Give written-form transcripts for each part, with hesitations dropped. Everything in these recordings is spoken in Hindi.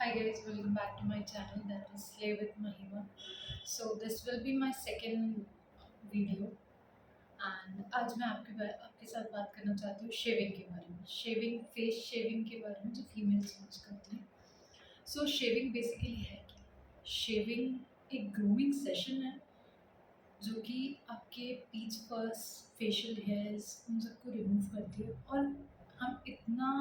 Hi guys, welcome back to my channel, that is Slay with Mahima. So this will be my second video and आज मैं आपके साथ बात करना चाहती हूँ शेविंग के बारे में, फेस शेविंग के बारे में जो फीमेल्स यूज करती हैं। सो शेविंग बेसिकली है क्या? शेविंग एक ग्रूमिंग सेशन है जो कि आपके पीच फर्स, फेशियल हेयर्स उन सबको रिमूव करती है। और हम इतना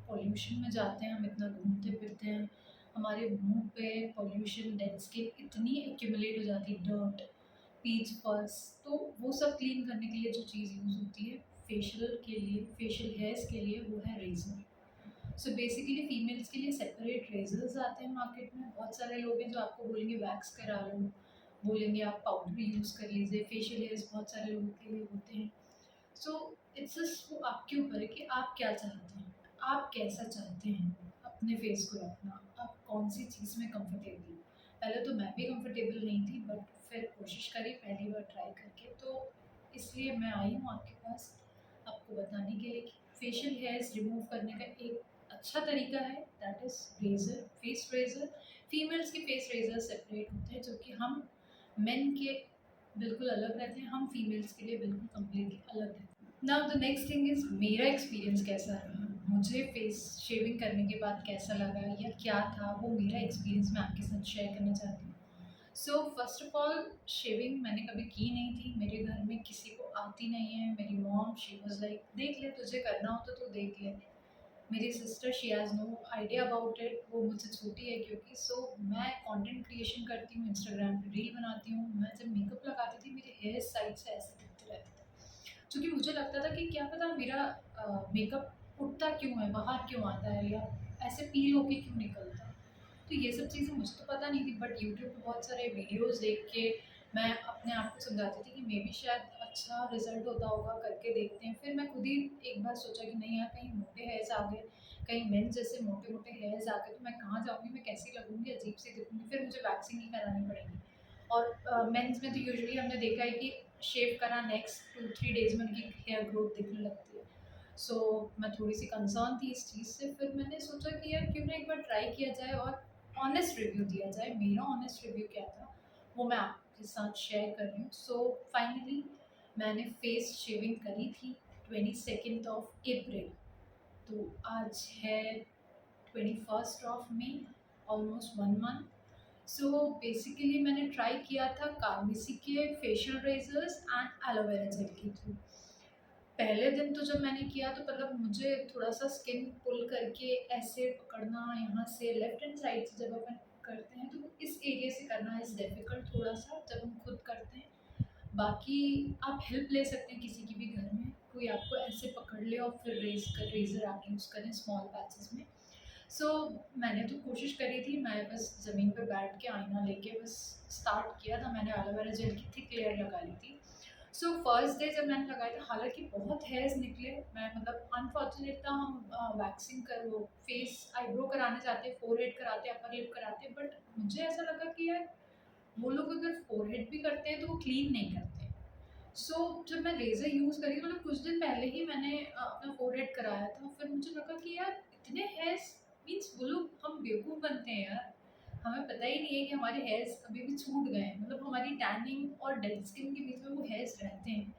पॉल्यूशन में जाते हैं, हम इतना घूमते फिरते हैं, हमारे मुंह पे पॉल्यूशन, डेड स्किन इतनी एक्यूमुलेट हो जाती है, डर्ट, पीच फर्स। तो वो सब क्लीन करने के लिए जो चीज़ यूज़ होती है फेशियल के लिए, फेशियल हेयर्स के लिए, वो है रेज़र। सो बेसिकली फीमेल्स के लिए सेपरेट रेजर्स आते हैं मार्केट में। बहुत सारे लोग हैं जो आपको बोलेंगे वैक्स करा लो, बोलेंगे आप पाउडर यूज़ कर लीजिए, फेशियल हेयर्स बहुत सारे लोगों के लिए होते हैं। सो इट्स जस्ट वो आपके ऊपर है कि आप क्या चाहते हैं, आप कैसा चाहते हैं अपने फेस को रखना, आप कौन सी चीज़ में कंफर्टेबल। पहले तो मैं भी कंफर्टेबल नहीं थी, बट फिर कोशिश करी पहली बार ट्राई करके, तो इसलिए मैं आई हूँ आपके पास आपको बताने के लिए कि फेशियल हेयर्स रिमूव करने का एक अच्छा तरीका है, that is razor, face razor. Females के फेस रेज़र सेपरेट होते हैं जो कि हम मेन के बिल्कुल अलग रहते हैं, हम फीमेल्स के लिए बिल्कुल कम्प्लीटली अलग रहते हैं। Now the next thing is मेरा एक्सपीरियंस कैसा रहा, मुझे फेस शेविंग करने के बाद कैसा लगा या क्या था, वो मेरा एक्सपीरियंस मैं आपके साथ शेयर करना चाहती हूँ। So first of all, shaving मैंने कभी की नहीं थी, मेरे घर में किसी को आती नहीं है। मेरी मॉम शी वाज लाइक देख ले, तुझे करना हो तो देख ले। मेरी sister she has no idea about it, वो मुझसे छोटी है क्योंकि। सो मैं कंटेंट क्रिएशन करती हूँ, इंस्टाग्राम पे रील बनाती हूँ। मैं जब मेकअप लगाती थी मेरे हेयर साइड से ऐसे दिखते रहते थे, क्योंकि मुझे लगता था कि क्या पता मेरा मेकअप उठता क्यों है, बाहर क्यों आता है, या ऐसे पील होके क्यों निकलता है। तो ये सब चीज़ें मुझे तो पता नहीं थी, बट यूट्यूब पे बहुत सारे वीडियोस देख के मैं अपने आप को समझाती थी कि मे बी शायद अच्छा रिजल्ट होता होगा, करके देखते हैं। फिर मैं खुद ही एक बार सोचा कि नहीं यार, कहीं मोटे हेयर्स आ गए, कहीं मेन जैसे मोटे मोटे हेयर्स आ गए तो मैं कहाँ जाऊँगी, मैं कैसी लगूंगी, अजीब सी दिखूंगी, फिर मुझे वैक्सिंग ही करानी पड़ेगी। और मेंस में तो यूजुअली हमने देखा है कि शेव करा नेक्स्ट 2-3 डेज में उनकी हेयर ग्रोथ दिखने लगती है। सो मैं थोड़ी सी कंसर्न थी इस चीज़ से। फिर मैंने सोचा कि यार क्यों ना एक बार ट्राई किया जाए और ऑनेस्ट रिव्यू दिया जाए। मेरा ऑनेस्ट रिव्यू क्या था वो मैं आपके साथ शेयर कर रही हूँ। सो फाइनली मैंने फेस शेविंग करी थी 22 अप्रैल, तो आज है 21 ऑलमोस्ट 1 मंथ। सो बेसिकली मैंने ट्राई किया था कार्मेसी के facial razors and aloe vera gel के थ्रू। पहले दिन तो जब मैंने किया तो मतलब मुझे थोड़ा-सा स्किन पुल करके ऐसे पकड़ना, यहाँ से लेफ्ट हैंड साइड से जब अपन करते हैं तो इस एरिया से करना इज़ डिफ़िकल्ट थोड़ा-सा जब हम खुद करते हैं। बाकी आप हेल्प ले सकते हैं किसी की भी घर में, कोई आपको ऐसे पकड़ ले और फिर रेज़र आप यूज़ करें स्मॉल पैचेज़ में। सो मैंने तो कोशिश करी थी, मैं बस ज़मीन पे बैठ के आईना लेके बस स्टार्ट किया था। मैंने एलोवेरा जेल की थिक लेयर लगा ली थी। सो फर्स्ट डे जब मैंने लगाया था, हालाँकि बहुत हेयर्स निकले। मैं मतलब अनफॉर्चुनेट था, हम वैक्सिंग कर वो फेस आईब्रो कराने जाते, फोरहेड कराते, अपर लिप कराते, बट मुझे ऐसा लगा कि यार वो लोग अगर फोरहेड भी करते हैं तो वो क्लीन नहीं करते। जब मैं रेज़र यूज़ करी, मतलब कुछ दिन पहले ही मैंने अपना फोरहेड कराया था, फिर मुझे लगा कि यार इतने हेयर्स, मीन्स वो लोग, हम बेवकूफ़ बनते हैं यार। हमें पता ही नहीं है कि हमारे हेयर्स अभी भी छूट गए हैं, मतलब हमारी टैनिंग और डेड स्किन के बीच में वो हेयर्स रहते हैं।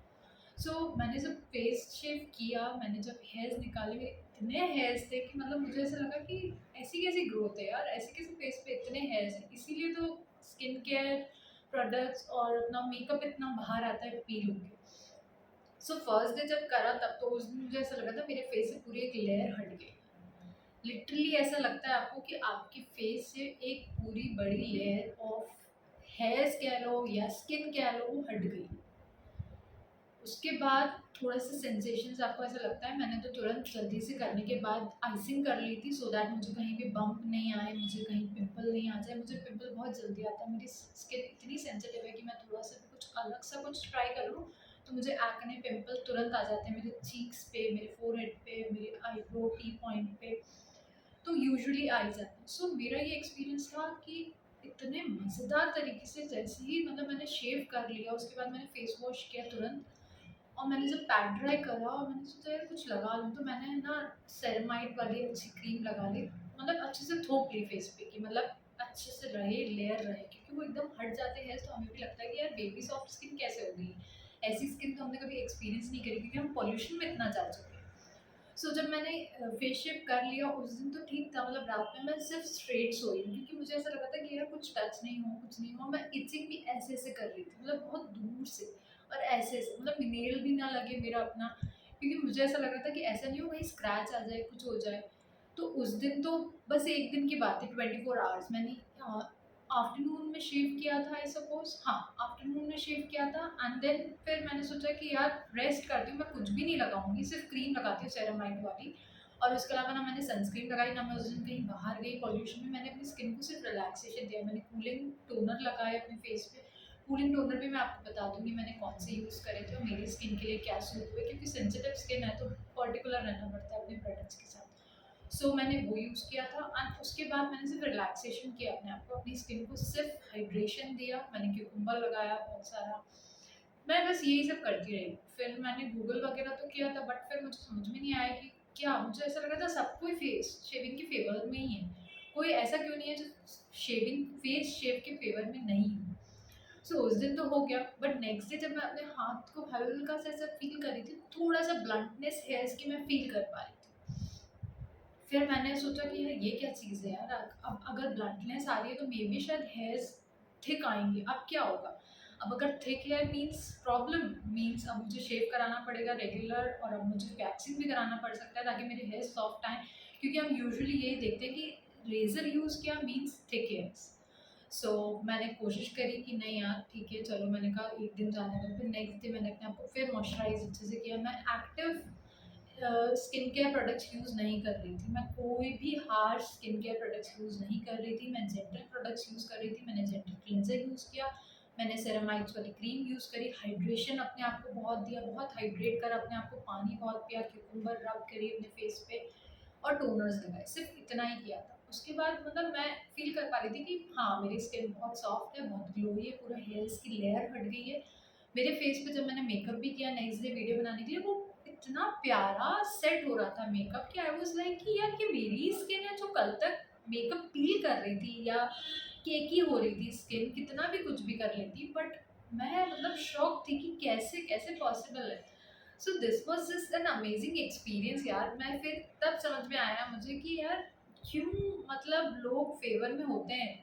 मैंने जब फेस शेव किया, मैंने जब हेयर्स निकाले, मेरे इतने हेयर्स थे कि मतलब मुझे ऐसा लगा कि ऐसी कैसी ग्रोथ है यार, ऐसे कैसे फेस पे इतने हेयर्स हैं। इसीलिए तो स्किन केयर प्रोडक्ट्स और अपना मेकअप इतना बाहर आता है पील होके। फर्स्ट डे जब करा तब तो उस दिन मुझे ऐसा लगा था मेरे फेस से पूरी एक लेयर हट गई। लिटरली ऐसा लगता है आपको कि आपके फेस से एक पूरी बड़ी लेयर ऑफ हेयर्स कह लो या स्किन कह लो, वो हट गई। उसके बाद थोड़ा-सा सेंसेशंस आपको ऐसा लगता है। मैंने तो तुरंत जल्दी से करने के बाद आइसिंग कर ली थी, सो दैट मुझे कहीं भी बम्प नहीं आए, मुझे कहीं पिंपल नहीं आ जाए। मुझे पिंपल बहुत जल्दी आता है, मेरी स्किन इतनी सेंसिटिव है कि मैं थोड़ा-सा भी कुछ अलग सा कुछ ट्राई करूँ, तो मुझे एक्ने पिंपल तुरंत आ जाते हैं मेरे चीक्स पे, मेरे फोरहेड पे, मेरे आईब्रो टी पॉइंट पे, तो यूजुअली आ ही जाते हैं। मेरा ये एक्सपीरियंस था कि इतने मज़ेदार तरीके से, जैसे ही मतलब मैंने शेव कर लिया, उसके बाद मैंने फेस वॉश किया तुरंत, और मैंने जब पैड ड्राई करा और मैंने सोचा यार कुछ लगा लूँ, तो मैंने ना सेरेमाइड वाली अच्छी क्रीम लगा ली। मतलब अच्छे से थोप ली फेस पे कि मतलब अच्छे से रहे, लेयर रहे, क्योंकि वो एकदम हट जाते हैं तो हमें भी लगता है कि यार बेबी सॉफ्ट स्किन कैसे हो गई, ऐसी स्किन तो हमने कभी एक्सपीरियंस नहीं करी क्योंकि हम पॉल्यूशन में इतना जा चुके हैं। सो जब मैंने फेस शेव कर लिया उस दिन तो ठीक था, मतलब रात में मैं सिर्फ स्ट्रेट सोई हूँ क्योंकि मुझे ऐसा लगा था कि यार कुछ टच नहीं हो, कुछ नहीं हो। मैं इचिंग भी ऐसे ऐसे कर रही थी, मतलब बहुत दूर से, और ऐसे ऐसे, मतलब नेल भी ना लगे मेरा अपना, क्योंकि मुझे ऐसा लग रहा था कि ऐसा नहीं हो कहीं स्क्रैच आ जाए, कुछ हो जाए। तो उस दिन तो बस एक दिन की बात है, 24 आवर्स मैंने आफ्टरनून में शेव किया था, आई सपोज, हाँ आफ्टरनून में शेव किया था। एंड देन फिर मैंने सोचा कि यार रेस्ट करती हूँ, मैं कुछ भी नहीं लगाऊंगी, सिर्फ क्रीम लगाती हूँ सेरामाइड वाली। और उसके अलावा ना मैंने सनस्क्रीन लगाई, ना मैं उस दिन कहीं बाहर गई पॉल्यूशन में। मैंने अपनी स्किन को सिर्फ रिलैक्सेशन दिया, मैंने कूलिंग टोनर लगाया अपने फेस पे। कूलिंग टोनर भी मैं आपको बता दूंगी मैंने कौन से यूज़ करे थे और मेरी स्किन के लिए क्या सूट हुए, क्योंकि सेंसिटिव स्किन है तो पर्टिकुलर रहना पड़ता है अपने प्रोडक्ट्स के साथ। मैंने वो यूज़ किया था एंड उसके बाद मैंने सिर्फ रिलैक्सेशन किया अपने आप को, अपनी स्किन को सिर्फ हाइड्रेशन दिया, मैंने क्यूकम्बर लगाया बहुत सारा। मैं बस यही सब करती रही। फिर मैंने गूगल वगैरह तो किया था, बट फिर मुझे समझ में नहीं आया कि क्या, मुझे ऐसा लगा था सब कोई फेस शेविंग के फेवर में ही है, कोई ऐसा क्यों नहीं है जो शेविंग फेस शेव के फेवर में नहीं है। उस दिन तो हो गया, बट नेक्स्ट डे जब मैं अपने हाथ को हल्का सा ऐसा फील कर रही थी, थोड़ा सा ब्लंटनेस हेयर्स की मैं फील कर पा रही थी। फिर मैंने सोचा कि यार ये क्या चीज़ है यार, अब अगर ब्लंटनेस आ रही है तो मे बी शायद हेयर्स थिक आएंगे, अब क्या होगा। अब अगर thick hair means problem, means अब मुझे शेव कराना पड़ेगा रेगुलर, और अब मुझे वैक्सिंग भी कराना पड़ सकता है ताकि मेरे हेयर सॉफ्ट आए, क्योंकि हम यूजुअली यही देखते हैं कि रेज़र यूज़ किया मीन्स थिक हेयर्स। मैंने कोशिश करी कि नहीं यार ठीक है चलो, मैंने कहा एक दिन जाने दो। फिर नेक्स्ट डे मैंने अपने आप को फिर मॉइस्चराइज अच्छे से किया। मैं active skin care products use नहीं कर रही थी, मैं कोई भी harsh skin care products use नहीं कर रही थी, मैं जेंटल प्रोडक्ट्स यूज़ कर रही थी। मैंने जेंटल क्लींजर यूज़ किया, मैंने सेरामाइड्स वाली क्रीम यूज़ करी, हाइड्रेशन अपने आप को बहुत दिया, बहुत हाइड्रेट कर अपने आप को, पानी बहुत पिया, क्यूकम्बर रब करी अपने फेस पे, और टोनर्स लगाए, सिर्फ इतना ही किया था। उसके बाद मतलब मैं फील कर पा रही थी कि हाँ मेरी स्किन बहुत सॉफ्ट है, बहुत ग्लोई है, पूरा हेयर्स की लेयर हट गई है मेरे फेस पे। जब मैंने मेकअप भी किया नेक्स्ट डे वीडियो बनाने के लिए, वो इतना प्यारा सेट हो रहा था मेकअप कि आई वाज लाइक कि यार ये मेरी स्किन है जो कल तक मेकअप पील कर रही थी या केकी हो रही थी स्किन, कितना भी कुछ भी कर लेती, बट मैं मतलब शॉक थी कि कैसे कैसे पॉसिबल है। This was just an amazing experience यार। मैं फिर तब समझ में आया मुझे कि यार क्यों मतलब लोग फेवर में होते हैं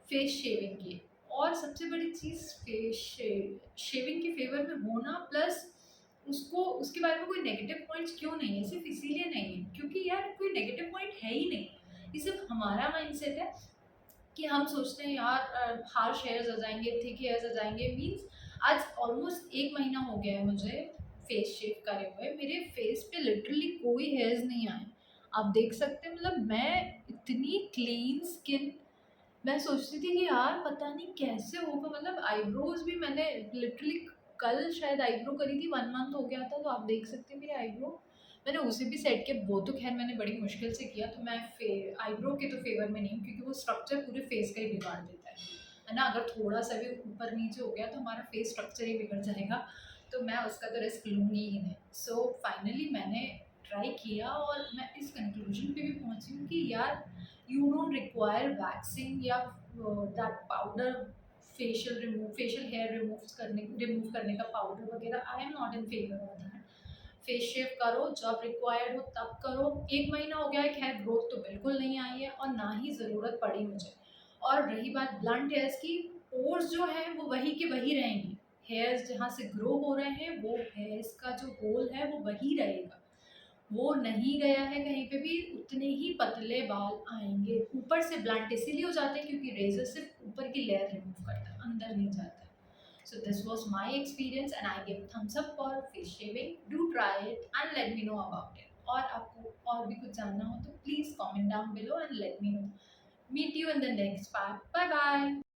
फेस शेविंग की। और सबसे बड़ी चीज़ फेस शेविंग के फेवर में होना, प्लस उसको उसके बारे में कोई नेगेटिव पॉइंट्स क्यों नहीं है, सिर्फ इसीलिए नहीं है क्योंकि यार कोई नेगेटिव पॉइंट है ही नहीं। ये सिर्फ हमारा माइंडसेट है कि हम सोचते हैं यार हार्श हेयर्स आ जाएंगे, थिक हेयर्स आ जाएंगे। मीन्स आज ऑलमोस्ट एक महीना हो गया है मुझे फेस शेव करे हुए, मेरे फेस पे लिटरली कोई हेयर्स नहीं आए। आप देख सकते हैं, मतलब मैं इतनी क्लीन स्किन। मैं सोचती थी कि यार पता नहीं कैसे होगा, मतलब आईब्रोज भी मैंने लिटरली कल शायद आईब्रो करी थी, 1 मंथ हो गया था, तो आप देख सकते हैं मेरे आईब्रो मैंने उसे भी सेट किया। वो तो खैर मैंने बड़ी मुश्किल से किया, तो मैं आईब्रो के तो फेवर में नहीं हूँ क्योंकि वो स्ट्रक्चर पूरे फेस का ही बिगाड़ देता है ना। अगर थोड़ा सा भी ऊपर नीचे हो गया तो हमारा फेस स्ट्रक्चर ही बिगड़ जाएगा, तो मैं उसका तो रिस्क लूँगी ही नहीं। फाइनली मैंने ट्राई किया और मैं इस कंक्लूजन पे भी पहुंची हूँ कि यार यू डोंट रिक्वायर वैक्सिंग या that powder, facial hair remove करने का पाउडर वगैरह। I am not in favour of that. Face shave करो जब रिक्वायर्ड हो तब करो। एक महीना हो गया है, खैर ग्रोथ तो बिल्कुल नहीं आई है और ना ही ज़रूरत पड़ी मुझे। और रही बात ब्लंट हेयर्स की, पोर्स जो है वो वही के वही रहेंगे, हेयर्स जहाँ से ग्रो हो रहे हैं वो हेयर्स का जो होल है वो वही रहेगा, वो नहीं गया है कहीं पे भी। उतने ही पतले बाल आएंगे। ऊपर से ब्लंट इसीलिए हो जाते हैं क्योंकि रेजर सिर्फ ऊपर की लेयर रिमूव करता है, अंदर नहीं जाता है। This was my experience and I give thumbs up for face shaving. Do try it and let me know about it. और आपको और भी कुछ जानना हो तो please comment down below and let me know. Meet you in the next part. Bye bye.